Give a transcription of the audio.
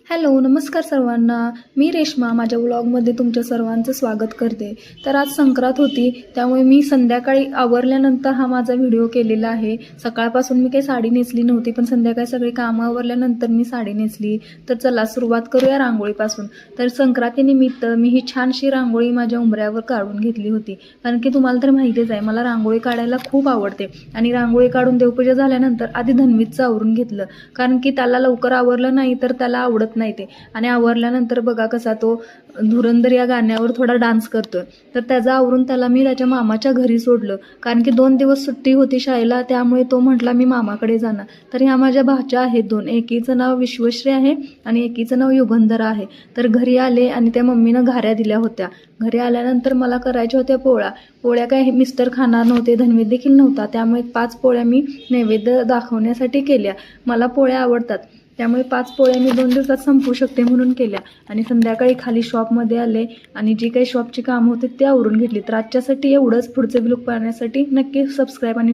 Hello, नमस्कार सर्वांना. मी रेश्मा माझ्या व्लॉगमध्ये तुमच्या सर्वांचं स्वागत करते. तर आज संक्रांत होती, त्यामुळे मी संध्याकाळी आवरल्यानंतर हा माझा व्हिडिओ केलेला आहे. सकाळपासून मी काही साडी नेसली नव्हती, पण संध्याकाळी सगळी कामं आवरल्यानंतर मी साडी नेसली. तर चला सुरुवात करूया रांगोळीपासून. तर संक्रांतीनिमित्त मी ही छानशी रांगोळी माझ्या उंबऱ्यावर काढून घेतली होती. कारण की तुम्हाला तर माहितीच आहे, मला रांगोळी काढायला खूप आवडते. आणि रांगोळी काढून देवपूजा झाल्यानंतर आधी धन्वीचं आवरून घेतलं, कारण की त्याला लवकर आवरलं नाही तर त्याला आवडत नाही ते. आणि आवरल्यानंतर बघा कसा तो धुरंधर या गाण्यावर थोडा डान्स करतोय. तर त्याचं आवरून त्याला मी त्याच्या मामाच्या घरी सोडलं, कारण की 2 दिवस सुट्टी होती शाळेला, त्यामुळे तो म्हटला मी मामाकडे जाणार. तर ह्या माझ्या भाच्या आहेत 2, एकीचं नाव विश्वश्री आहे आणि एकीचं नाव युगंधरा आहे. तर घरी आले आणि त्या मम्मीनं घाऱ्या दिल्या होत्या. घरी आल्यानंतर मला करायच्या होत्या पोळ्या काय मिस्टर खाणार नव्हते, धन्वी देखील नव्हता, त्यामुळे 5 पोळ्या मी नैवेद्य दाखवण्यासाठी केल्या. मला पोळ्या आवडतात, त्यामुळे 5 पोळ्या मी 2 दिवसात संपवू शकते म्हणून केल्या. आणि संध्याकाळी खाली शॉपमध्ये आले आणि जी काही शॉपची कामं होती ते आवरून घेतली. तर आजच्यासाठी एवढंच. पुढचे व्लॉग पाहण्यासाठी नक्की सबस्क्राईब आणि